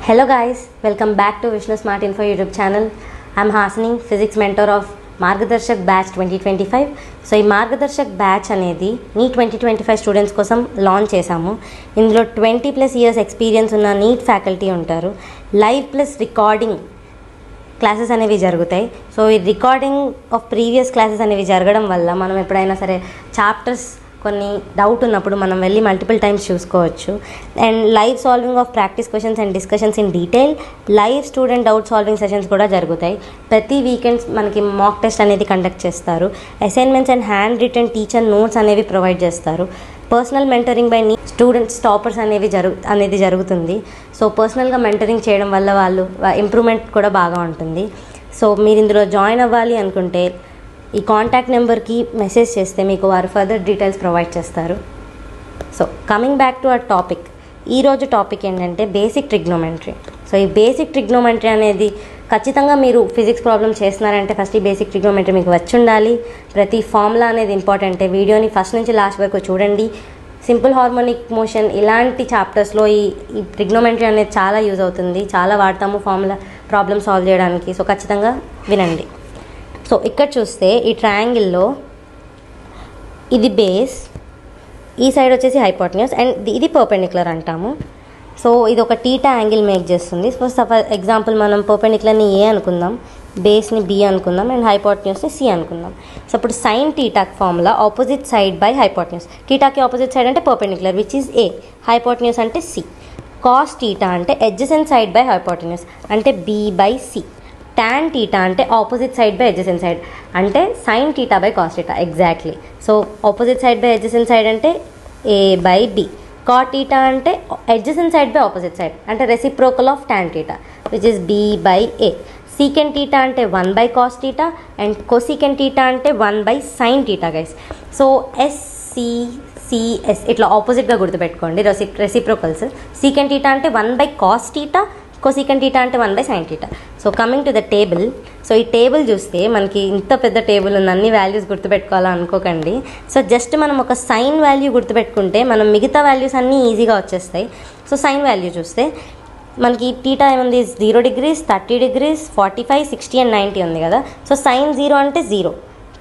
Hello guys, welcome back to Vishnu Smart Info YouTube channel. I'm Hasini, physics mentor of Margdarshak batch 2025. So ఈ Margdarshak batch అనేది neat 2025 students కోసం launch చేశాము. ఇందులో 20+ years experience ఉన్న neat faculty ఉంటారు. Live plus recording classes అనేవి జరుగుతాయి. So ఈ రికార్డింగ్ ఆఫ్ ప్రీవియస్ క్లాసెస్ అనేవి జరగడం వల్ల మనం ఎప్పుడైనా సరే చాప్టర్స్ కొన్ని డౌట్ ఉన్నప్పుడు మనం వెళ్ళి మల్టిపుల్ టైమ్స్ చూసుకోవచ్చు. And live solving of practice questions and discussions in detail, live student doubt solving sessions కూడా జరుగుతాయి. ప్రతి వీకెండ్స్ మనకి మాక్ టెస్ట్ అనేది కండక్ట్ చేస్తారు. Assignments and hand written teacher notes అనేవి ప్రొవైడ్ చేస్తారు. Personal mentoring by students toppers అనేది జరుగుతుంది. సో పర్సనల్గా మెంటరింగ్ చేయడం వల్ల వాళ్ళు ఇంప్రూవ్మెంట్ కూడా బాగా ఉంటుంది. సో మీరు ఇందులో జాయిన్ అవ్వాలి అనుకుంటే ఈ కాంటాక్ట్ నెంబర్కి మెసేజ్ చేస్తే మీకు వారు ఫర్దర్ డీటెయిల్స్ ప్రొవైడ్ చేస్తారు. So coming back to our topic, ఈరోజు టాపిక్ ఏంటంటే బేసిక్ ట్రిగ్నోమెట్రీ. సో ఈ బేసిక్ ట్రిగ్నోమెట్రీ అనేది ఖచ్చితంగా మీరు ఫిజిక్స్ ప్రాబ్లమ్ చేస్తున్నారంటే ఫస్ట్ ఈ బేసిక్ ట్రిగ్నోమెట్రీ మీకు వచ్చి ఉండాలి. ప్రతి ఫార్ములా అనేది ఇంపార్టెంటే. వీడియోని ఫస్ట్ నుంచి లాస్ట్ వరకు చూడండి. సింపుల్ హార్మోనిక్ మోషన్ ఇలాంటి చాప్టర్స్లో ఈ ట్రిగ్నోమెట్రీ అనేది చాలా యూజ్ అవుతుంది. చాలా వాడతాము ఫార్ములా ప్రాబ్లమ్ సాల్వ్ చేయడానికి. సో ఖచ్చితంగా వినండి. సో ఇక్కడ చూస్తే ఈ ట్రయాంగిల్లో ఇది బేస్, ఈ సైడ్ వచ్చేసి హైపోటెన్యూస్ అండ్ ఇది పర్పెండిక్యులర్ అంటాము. సో ఇది ఒక టీటా యాంగిల్ మేక్ చేస్తుంది. ఫర్ ఎగ్జాంపుల్ మనం పర్పెండిక్యులర్ని ఏ అనుకుందాం, బేస్ని బి అనుకుందాం అండ్ హైపోటెన్యూస్ని సి అనుకుందాం. సో ఇప్పుడు సైన్ టీటాకి formula opposite side by hypotenuse. టీటాకి ఆపోజిట్ సైడ్ అంటే perpendicular which is A, hypotenuse అంటే సి. కాస్ టీటా అంటే ఎడ్జసెంట్ సైడ్ బై హైపోటెన్యూస్ అంటే B by C. tan theta అంటే opposite side by adjacent side అంటే sine theta by cos theta exactly. So opposite side by adjacent side అంటే A by B. Cot theta అంటే adjacent side by opposite side అంటే reciprocal of tan theta which is B by A. Secant theta అంటే 1 by cos theta and cosecant theta అంటే 1 by sine theta guys. So SCCS ఇట్లా ఆపోజిట్గా గుర్తుపెట్టుకోండి reciprocals. Secant theta అంటే 1 by cos theta, cosecant theta అంటే 1 by sine theta. So coming to the table. So ఈ table చూస్తే మనకి ఇంత పెద్ద టేబుల్ ఉంది, అన్ని వాల్యూస్ గుర్తుపెట్టుకోవాలా అనుకోకండి. సో జస్ట్ మనం ఒక సైన్ వాల్యూ గుర్తుపెట్టుకుంటే మనం మిగతా వాల్యూస్ అన్నీ ఈజీగా వచ్చేస్తాయి. సో సైన్ వాల్యూ చూస్తే మనకి టీటా ఏముంది 0 degrees, 30 degrees, 45, 60 and 90 ఉంది కదా. సో సైన్ 0 అంటే 0,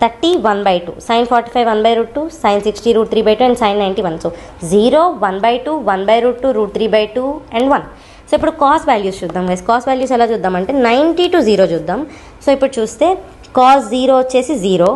30 1/2, sine 45 1/√2, sine 60 √3/2 and sine 90 1. So 0, 1/2, 1/√2, √3/2 and 1. So ఇప్పుడు కాస్ వాల్యూస్ చూద్దాం గైస్. కాస్ వాల్యూస్ ఎలా చూద్దామంటే 90 to 0 చూద్దాం. సో ఇప్పుడు చూస్తే కాస్ 0 వచ్చేసి 0,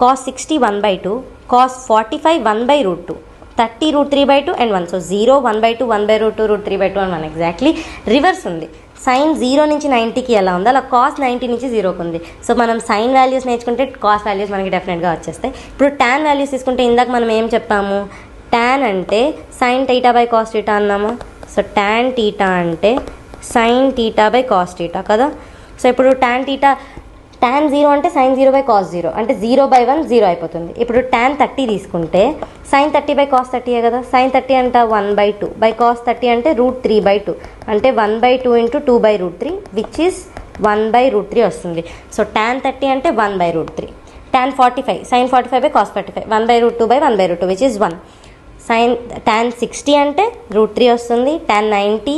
cos 60 1/2, cos 45 1/√2, 30 √3/2 and 1. So 0, 1/2, 1/√2, √3/2 and 1 exactly reverse ఉంది. సైన్ 0 నుంచి 90కి ఎలా ఉంది అలా కాస్ 90 నుంచి 0కి ఉంది. సో మనం సైన్ వాల్యూస్ నేర్చుకుంటే కాస్ వాల్యూస్ మనకి డెఫినెట్గా వచ్చేస్తాయి. ఇప్పుడు టాన్ వాల్యూస్ తీసుకుంటే ఇందాక మనం ఏం చెప్పాము, టాన్ అంటే sine theta by cos theta అన్నాము. సో టాన్ టీటా అంటే sine theta by cos theta కదా. సో ఇప్పుడు టాన్ 0 అంటే సైన్ 0 బై కాస్ 0 అంటే 0/1 0 అయిపోతుంది. ఇప్పుడు టాన్ 30 తీసుకుంటే సైన్ 30 బై కాస్ 30 కదా. సైన్ 30 అంటే 1/2 బై కాస్ 30 అంటే √3/2 అంటే 1/2 ఇంటూ 2/√3 విచ్ ఈస్ 1/√3 వస్తుంది. సో టాన్ 30 అంటే 1/√3. Tan 45 sine 45 by cos 45 1/√2 by 1/√2 which is 1. Tan 60 అంటే √3 వస్తుంది. టాన్ 90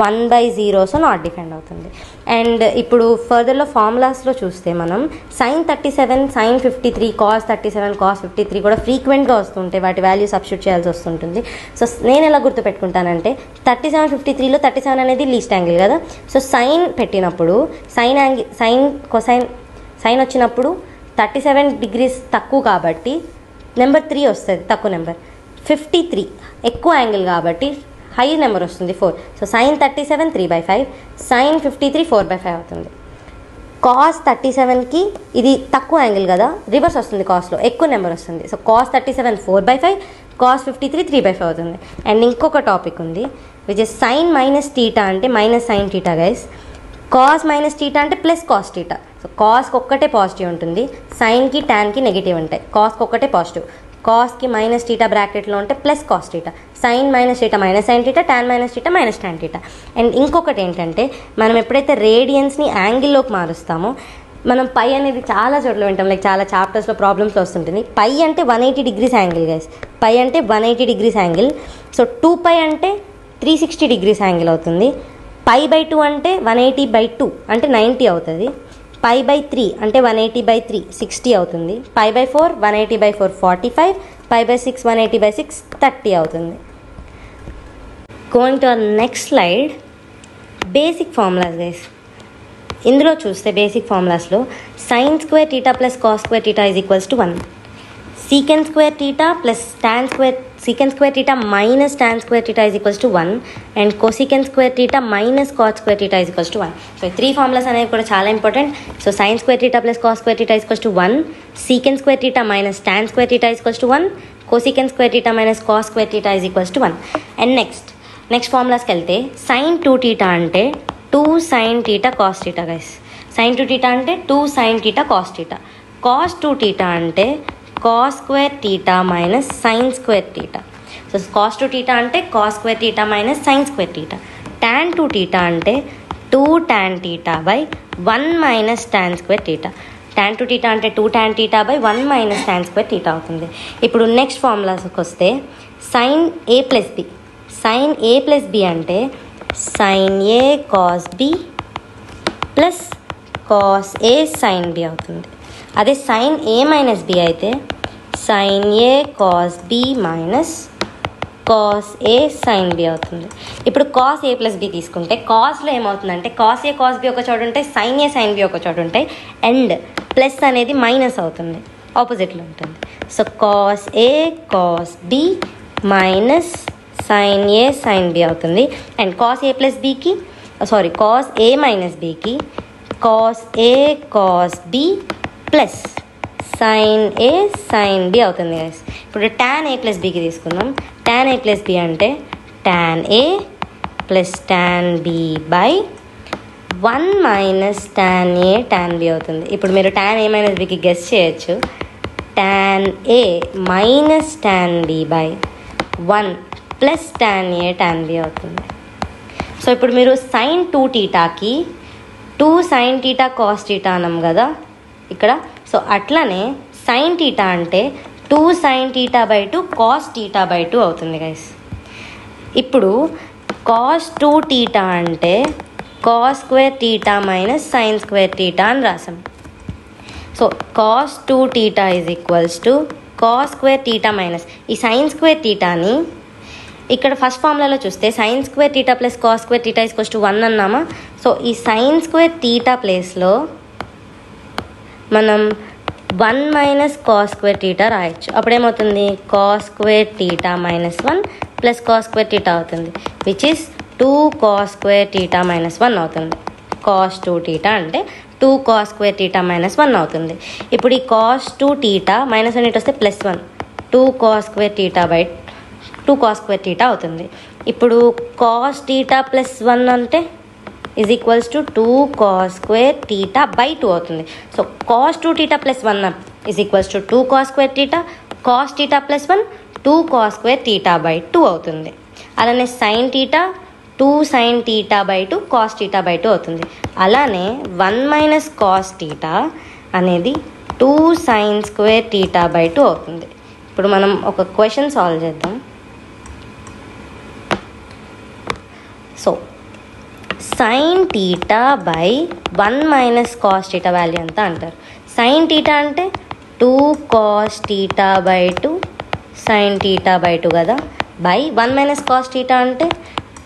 1/0, సో నాట్ డిఫైండ్ అవుతుంది. అండ్ ఇప్పుడు ఫర్దర్లో ఫార్ములాస్లో చూస్తే మనం సైన్ 37, సైన్ 53, కాస్ 37, కాస్ 53 కూడా ఫ్రీక్వెంట్గా వస్తుంటాయి. వాటి వాల్యూ సబ్స్టిట్యూట్ చేయాల్సి వస్తుంటుంది. సో నేను ఎలా గుర్తుపెట్టుకుంటానంటే 37, 53లో 37 అనేది లీస్ట్ యాంగిల్ కదా. సో సైన్ పెట్టినప్పుడు సైన్ వచ్చినప్పుడు 37 degrees తక్కువ కాబట్టి నెంబర్ 3 వస్తుంది, తక్కువ నెంబర్. 53 ఎక్కువ యాంగిల్ కాబట్టి హై నెంబర్ వస్తుంది 4. సో సైన్ 37 3/5, సైన్ 53 4/5 అవుతుంది. కాస్ 37కి ఇది తక్కువ యాంగిల్ కదా, రివర్స్ వస్తుంది. కాస్లో ఎక్కువ నెంబర్ వస్తుంది. సో కాస్ 37 4/5, కాస్ 53 3/5 అవుతుంది. అండ్ ఇంకొక టాపిక్ ఉంది which is sine minus theta అంటే minus sine theta guys. Cos minus theta అంటే ప్లస్ కాస్ టీటా. సో కాస్కి ఒక్కటే పాజిటివ్ ఉంటుంది, సైన్కి టాన్కి నెగిటివ్ ఉంటాయి. కాస్కి ఒక్కటే పాజిటివ్, కాస్కి మైనస్ టీటా బ్రాకెట్లో ఉంటే plus cos theta, sine minus theta minus sine theta, tan minus theta minus tan theta. And ఇంకొకటి ఏంటంటే మనం ఎప్పుడైతే రేడియన్స్ని యాంగిల్లోకి మారుస్తామో మనం పై అనేది చాలా చోట్ల వింటాం, లైక్ చాలా చాప్టర్స్లో ప్రాబ్లమ్స్లో వస్తుంటుంది. పై అంటే 180 degrees యాంగిల్ గైస్. పై అంటే 180 degrees యాంగిల్. సో 2π అంటే 360 degrees యాంగిల్ అవుతుంది. π/2 అంటే 180/2 అంటే 90 అవుతుంది. π/3 అంటే 180/3 60 అవుతుంది. π/4 180/4 45, π/6 180/6 30 అవుతుంది. Going to our next slide, basic formulas guys. ఇందులో చూస్తే basic ఫార్ములాస్లో sin square theta plus cos square theta is equals to 1, secant square theta plus secant square theta minus tan square theta is equals to 1, and cosecant square theta minus cot square theta is equals to 1. So ఈ 3 formulas అనేవి కూడా చాలా important. So sin square theta plus cos square theta is equals to 1, secant square theta minus tan square theta is equals to 1, cosecant square theta minus cos square theta is equals to 1. And next ఫార్ములాస్కి వెళ్తే sin 2 theta అంటే 2 sin theta cos theta guys. sin 2 theta అంటే 2 sin theta cos theta. cos 2 theta అంటే cos square theta minus sin square theta. So cos 2 theta అంటే cos square theta minus sin square theta. tan 2 theta అంటే 2 tan theta by 1 minus tan square theta. tan 2 theta అంటే 2 tan theta by 1 minus tan square theta అవుతుంది. ఇప్పుడు next ఫార్ములాస్కి వస్తే sin a plus b. sin a plus b అంటే sin a cos b plus cos a sin b అవుతుంది. అదే sin a minus b అయితే sin a cos b minus cos a sin b అవుతుంది. ఇప్పుడు cos a plus b తీసుకుంటే కాస్లో ఏమవుతుందంటే cos a cos b ఒక చోటు ఉంటాయి, sin a sin b ఒక చోటు ఉంటాయి, అండ్ ప్లస్ అనేది మైనస్ అవుతుంది, ఆపోజిట్లో ఉంటుంది. So cos a cos b minus sin a sin b అవుతుంది. అండ్ cos a ప్లస్ bకి cos a మైనస్ bకి cos a cos b plus sin a sin b అవుతుంది గైస్. ఇప్పుడు tan a ప్లస్ bకి తీసుకుందాం. tan a ప్లస్ b అంటే tan a plus tan b by 1 minus tan a tan b అవుతుంది. ఇప్పుడు మీరు tan a minus bకి guess చేయొచ్చు. tan a minus tan b by 1 plus tan a tan b అవుతుంది. So ఇప్పుడు మీరు sin 2 thetaకి 2 sin theta cos theta అన్నాం కదా ఇక్కడ. సో అట్లనే sin theta అంటే 2 sin theta by 2 cos theta by 2 అవుతుంది గైస్. ఇప్పుడు cos 2 theta అంటే cos square theta minus sin square theta అని రాసాం. So cos 2 theta is equals to cos square theta minus ఈ sin square thetaని ఇక్కడ ఫస్ట్ ఫార్ములాలో చూస్తే sin square theta plus cos square theta is equals to 1 అన్నామా. So ఈ sin square theta ప్లేస్లో మనం 1 మైనస్ cos square theta రాయొచ్చు. అప్పుడేమవుతుంది cos square theta minus 1 plus cos square theta అవుతుంది, which is 2 cos square theta minus 1 అవుతుంది. cos 2 theta అంటే 2 cos square theta minus 1 అవుతుంది. ఇప్పుడు ఈ cos 2 theta మైనస్ 1 ఇటు వస్తే plus 1, 2 cos square theta by 2 cos square theta అవుతుంది. ఇప్పుడు cos theta ప్లస్ 1 అంటే is equals to 2 cos square theta by 2 అవుతుంది. So cos 2 theta plus 1 is equals to 2 cos square theta, cos theta plus 1 2 cos square theta by 2 అవుతుంది. అలానే sin theta 2 sin theta by 2 cos theta by 2 అవుతుంది. అలానే 1 minus cos theta అనేది 2 sin square theta by 2 అవుతుంది. ఇప్పుడు మనం ఒక question solve చేద్దాం. So sin theta by 1 minus cos theta value ఎంత అంటారు. sin theta అంటే 2 cos theta by 2 sin theta by 2 కదా, బై 1 మైనస్ cos theta అంటే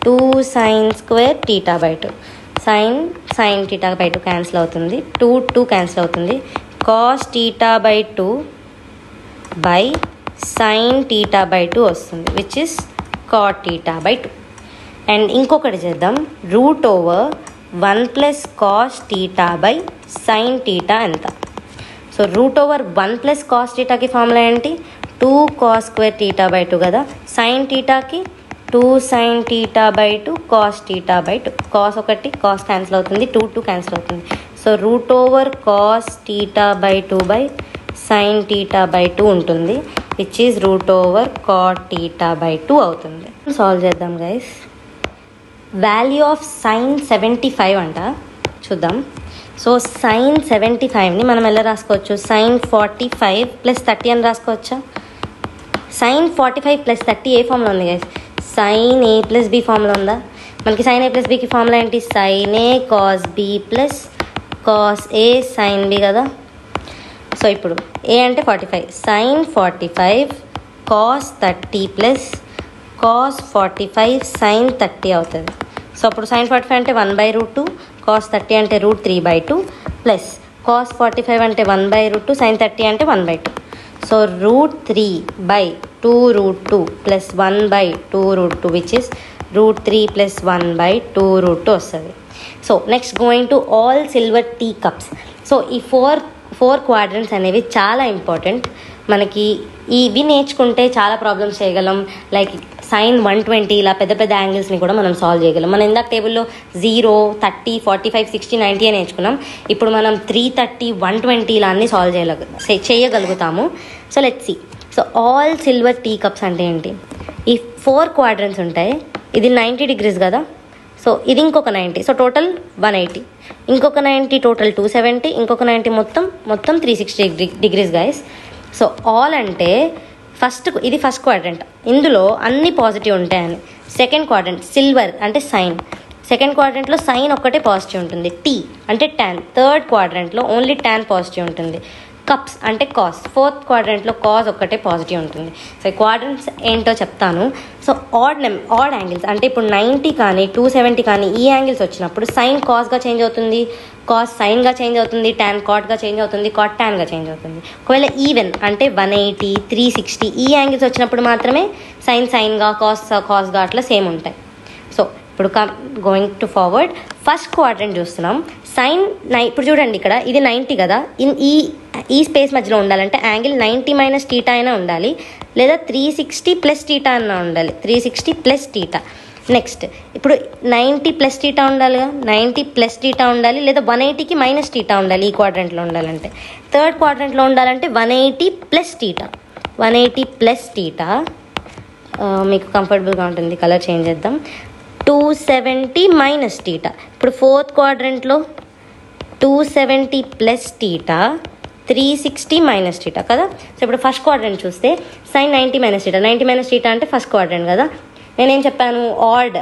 2 sin square theta by 2. sin theta by 2 cancel అవుతుంది, 2 క్యాన్సిల్ అవుతుంది. cos theta by 2 by sin theta by 2 వస్తుంది, which is cot theta by 2. And ఇంకొకటి చేద్దాం, root over 1 plus cos theta by sin theta ఎంత. So root over 1 plus cos thetaకి formula ఏంటి, 2 cos square theta by 2 కదా. sin thetaకి 2 sin theta by 2 cos theta by 2. cos ఒకటి cos cancel అవుతుంది, 2 cancel అవుతుంది. So root over cos theta by 2 by sin theta by 2 ఉంటుంది, which is root over cot theta by 2 అవుతుంది. Solve చేద్దాం guys. Value of sin 75 అంట చూద్దాం. So sin 75ని మనం ఎలా రాసుకోవచ్చు, sin 45 ప్లస్ 30 అని రాసుకోవచ్చా. sin 45 ప్లస్ 30 ఏ ఫామ్లో ఉంది guys, sin a plus b ఫామ్లో ఉందా. మనకి సైన్ ఏ ప్లస్ బీకి ఫార్ములా ఏంటి? Sine A cos B plus cos A sine B కదా. సో ఇప్పుడు ఏ అంటే 45, sine 45 cos 30 plus cos 45 sine 30 అవుతుంది. సో అప్పుడు సైన్ 45 అంటే 1/√2, కాస్ 30 అంటే √3/2 ప్లస్ కాస్ 45 అంటే 1/√2, సైన్ 30 అంటే 1/2. So √3/2√2 plus 1/2√2 which is √3 plus 1/2√2 వస్తుంది. So next going to all silver tea cups. So ఈ ఫోర్ క్వాడ్రంట్స్ అనేవి చాలా ఇంపార్టెంట్. మనకి ఇవి నేర్చుకుంటే చాలా ప్రాబ్లమ్స్ చేయగలం. లైక్ సైన్ 120 ఇలా పెద్ద పెద్ద యాంగిల్స్ని కూడా మనం సాల్వ్ చేయగలం. మనం ఇందాక టేబుల్లో 0, 30, 45, 60, 90 అని నేర్చుకున్నాం. ఇప్పుడు మనం 330, 120 ఇలా అన్నీ సాల్వ్ చేయగలుగుతాము. So let's see. So all silver tea cups అంటే ఏంటి? ఈ 4 క్వాడ్రంట్స్ ఉంటాయి. ఇది 90 degrees కదా. సో ఇది ఇంకొక 90, సో టోటల్ 180, ఇంకొక 90 టోటల్ 270, ఇంకొక 90 మొత్తం 360 degrees గైస్. సో ఆల్ అంటే ఇది ఫస్ట్ క్వాడ్రంట్, ఇందులో అన్ని పాజిటివ్ ఉంటాయని. సెకండ్ క్వాడ్రంట్ సిల్వర్ అంటే సైన్, సెకండ్ క్వాడ్రంట్లో సైన్ ఒక్కటే పాజిటివ్ ఉంటుంది. టీ అంటే ట్యాన్, థర్డ్ క్వాడ్రంట్లో ఓన్లీ ట్యాన్ పాజిటివ్ ఉంటుంది. కప్స్ అంటే కాస్, ఫోర్త్ క్వాడ్రంట్లో కాస్ ఒక్కటే పాజిటివ్ ఉంటుంది. సో ఈ క్వాడ్రంట్స్ ఏంటో చెప్తాను. సో ఆడ్ యాంగిల్స్ అంటే ఇప్పుడు 90 కానీ 270 కానీ ఈ యాంగిల్స్ వచ్చినప్పుడు సైన్ కాస్గా చేంజ్ అవుతుంది, కాస్ సైన్గా చేంజ్ అవుతుంది, ట్యాన్ కాట్గా చేంజ్ అవుతుంది, కాట్ ట్యాన్గా చేంజ్ అవుతుంది. ఒకవేళ ఈవెన్ అంటే 180, 360 ఈ యాంగిల్స్ వచ్చినప్పుడు మాత్రమే సైన్గా కాస్గా అట్లా సేమ్ ఉంటాయి. సో ఇప్పుడు going to forward, first quadrant చూస్తున్నాం. సైన్ ఇప్పుడు చూడండి, ఇక్కడ ఇది 90 కదా. ఈ స్పేస్ మధ్యలో ఉండాలంటే యాంగిల్ 90 - θ అయినా ఉండాలి, లేదా 360 + θ అయినా ఉండాలి. 360 + θ. నెక్స్ట్ ఇప్పుడు 90 + θ ఉండాలిగా, 90 + θ ఉండాలి, లేదా 180కి -θ ఉండాలి ఈ క్వాడ్రంట్లో ఉండాలంటే. థర్డ్ క్వాడ్రంట్లో ఉండాలంటే 180 + θ. 180 + θ మీకు కంఫర్టబుల్గా ఉంటుంది. కలర్ చేంజ్ చేద్దాం. 270 - θ. ఇప్పుడు ఫోర్త్ క్వాడ్రంట్లో 270 + θ, 360 - θ కదా. సో ఇప్పుడు ఫస్ట్ క్వాడ్రంట్ చూస్తే సైన్ 90 - θ, 90 - θ అంటే ఫస్ట్ క్వాడ్రంట్ కదా. నేనేం చెప్పాను? ఆడ్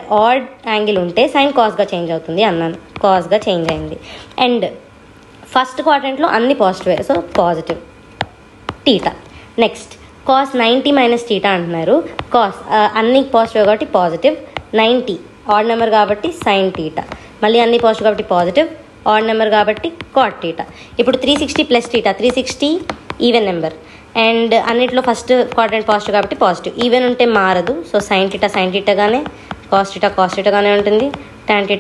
యాంగిల్ ఉంటే సైన్ కాస్గా చేంజ్ అవుతుంది అన్నాను. కాస్గా చేంజ్ అయింది. అండ్ ఫస్ట్ క్వాడ్రంట్లో అన్ని పాజిటివే, సో పాజిటివ్ θ. నెక్స్ట్ కాస్ 90 - θ అంటున్నారు. కాస్ అన్ని పాజిటివ్ కాబట్టి పాజిటివ్, 90 ఆడ్ నెంబర్ కాబట్టి సైన్ θ, మళ్ళీ అన్ని పాజిటివ్ కాబట్టి పాజిటివ్, ఆడ్ నెంబర్ కాబట్టి కాట్ θ. ఇప్పుడు 360 + θ, 360 ఈవెన్ నెంబర్, అండ్ అన్నిట్లో ఫస్ట్ క్వాడ్రంట్ పాజిటివ్ కాబట్టి పాజిటివ్. ఈవెన్ ఉంటే మారదు, సో సైన్ θ గానే, కాస్ θ గానే ఉంటుంది, tan θ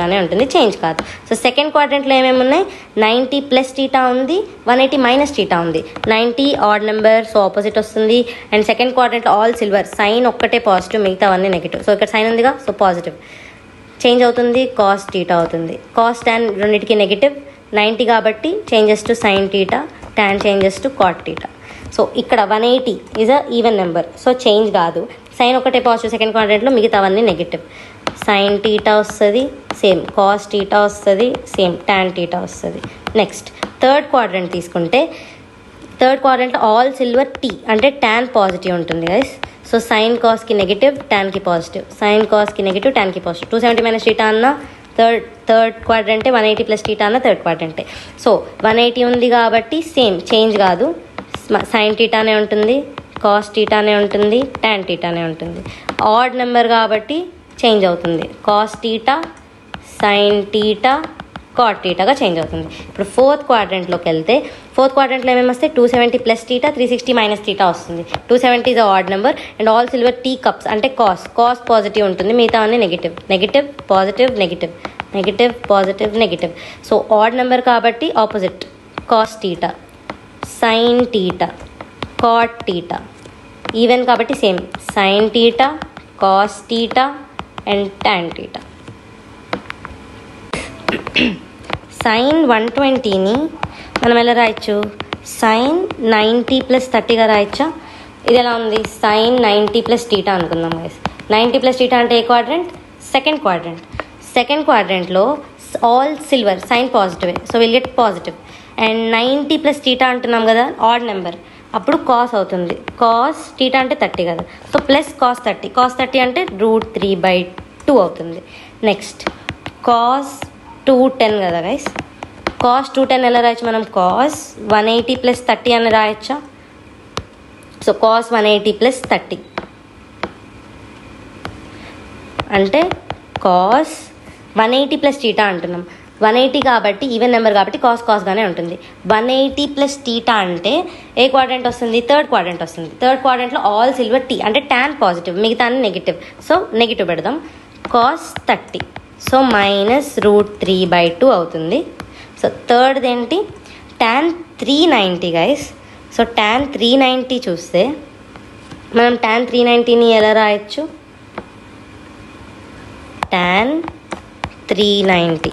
గానే ఉంటుంది, చేంజ్ కాదు. సో సెకండ్ క్వాడ్రంట్లో ఏమేమి ఉన్నాయి? 90 + θ ఉంది, 180 - θ ఉంది. 90 ఆడ్ నెంబర్, సో ఆపోజిట్ వస్తుంది. అండ్ సెకండ్ క్వాడ్రంట్లో ఆల్ సిల్వర్, సైన్ ఒక్కటే పాజిటివ్, మిగతావన్నీ నెగిటివ్. సో ఇక్కడ సైన్ ఉందిగా, సో పాజిటివ్ చేంజ్ అవుతుంది, కాస్ θ అవుతుంది. కాస్ tan రెండింటికి నెగిటివ్, 90 కాబట్టి changes to sine θ, tan changes to cot θ. So ఇక్కడ 180 is a even number, so change కాదు. సైన్ ఒకటే పాజిటివ్ సెకండ్ క్వాడ్రంట్లో, మిగతావన్నీ నెగిటివ్. సైన్ θ వస్తుంది సేమ్, కాస్ θ వస్తుంది సేమ్, tan θ వస్తుంది. నెక్స్ట్ థర్డ్ క్వాడ్రంట్ తీసుకుంటే, థర్డ్ క్వాడ్రంట్లో ఆల్ సిల్వర్ టీ అంటే ట్యాన్ పాజిటివ్ ఉంటుంది గైస్. సో సైన్ కాస్కి నెగిటివ్, ట్యాన్కి పాజిటివ్, సైన్ కాస్కి నెగిటివ్, ట్యాన్కి పాజిటివ్. 270 - θ అన్న థర్డ్ క్వాడ్రంటే, 180 + θ అన్న థర్డ్ క్వాడ్రంటే. సో 180 ఉంది కాబట్టి సేమ్, చేంజ్ కాదు, సైన్ θనే ఉంటుంది, కాస్ θనే ఉంటుంది, tan θనే ఉంటుంది. ఆడ్ నెంబర్ కాబట్టి చేంజ్ అవుతుంది, కాస్ θ, సైన్ θ, కాట్ θగా చేంజ్ అవుతుంది. ఇప్పుడు ఫోర్త్ క్వాడ్రంట్లోకి వెళ్తే, ఫోర్త్ క్వాడ్రంట్లో ఏమేమి వస్తాయి? 270 + θ, 360 - θ వస్తుంది. 270 is odd number. And all silver tea cups అంటే కాస్ పాజిటివ్ ఉంటుంది, మిగతా అన్ని negative, positive, negative, positive, negative. So odd number కాబట్టి opposite, cos θ, sine θ, cot θ. Even కాబట్టి same, sine θ, cos θ and tan θ. Sine 120ని మనం ఎలా రాయొచ్చు? సైన్ 90 + 30గా రాయొచ్చా? ఇది ఎలా ఉంది? సైన్ 90 + θ అనుకుందాం గైస్. 90 + θ అంటే ఏ క్వాడ్రంట్? Second quadrant. సెకండ్ క్వాడ్రంట్లో ఆల్ సిల్వర్, సైన్ పాజిటివే, so will get positive. And 90 + θ అంటున్నాం కదా, ఆడ్ నెంబర్, అప్పుడు కాస్ అవుతుంది. కాస్ θ అంటే 30 కదా, సో ప్లస్ కాస్ 30. కాస్ 30 అంటే √3/2 2 అవుతుంది. నెక్స్ట్ కాస్ 210 కదా గైస్, కాస్ 210 ఎలా రాయొచ్చు మనం? కాస్ 180 + 30 అని రాయొచ్చా? సో కాస్ 180 + 30 అంటే కాస్ 180 + θ అంటున్నాం. 180 కాబట్టి ఈవెన్ నెంబర్ కాబట్టి కాస్గానే ఉంటుంది. 180 + θ అంటే ఏ క్వాడ్రంట్ వస్తుంది? థర్డ్ క్వాడ్రంట్ వస్తుంది. థర్డ్ క్వాడ్రంట్లో ఆల్ సిల్వర్ టీ అంటే tan పాజిటివ్, మిగతా అన్ని నెగిటివ్. సో నెగిటివ్ పెడదాం. కాస్ 30 సో -√3/2 అవుతుంది. సో థర్డ్ది ఏంటి? tan 390 guys. సో tan 390 చూస్తే మనం tan 390ని ఎలా రాయొచ్చు? tan 390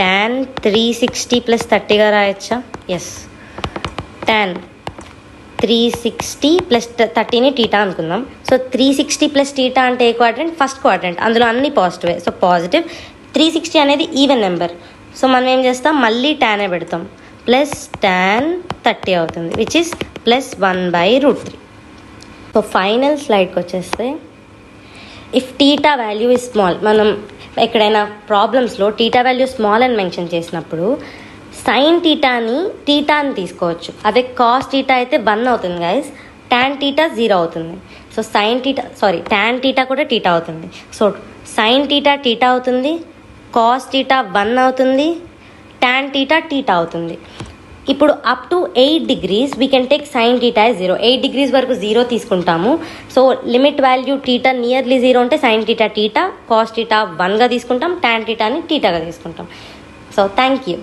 tan 360 + 30గా రాయొచ్చా? ఎస్. tan 360 + 30ని టీటా అనుకుందాం. సో 360 + θ అంటే ఏ క్వాడ్రంట్? First quadrant. అందులో అన్ని పాజిటివే. So positive. 360 అనేది ఈవెన్ నెంబర్. సో మనం ఏం చేస్తాం? మళ్ళీ tan పెడతాం. ప్లస్ tan 30 అవుతుంది, విచ్ ఇస్ +1/√3. సో ఫైనల్ స్లైడ్కి వచ్చేస్తే, if theta value is small, మనం ఎక్కడైనా ప్రాబ్లమ్స్లో టీటా వాల్యూ స్మాల్ అని మెన్షన్ చేసినప్పుడు సైన్ టీటాని తీసుకోవచ్చు. అదే కాస్ టీటా అయితే 1 అవుతుంది గైస్, tan టీటా 0 అవుతుంది. సో tan టీటా కూడా టీటా అవుతుంది. సో సైన్ టీటా అవుతుంది, కాస్ టీటా 1 అవుతుంది, tan టీటా అవుతుంది. ఇప్పుడు up to 8 degrees we can take sine theta 0. 8 degrees వరకు 0 తీసుకుంటాము. So limit value theta nearly 0 ఉంటే సైన్ టీటా కాస్ టీటా 1గా తీసుకుంటాం, tan టీటాని టీటాగా తీసుకుంటాం. So thank you.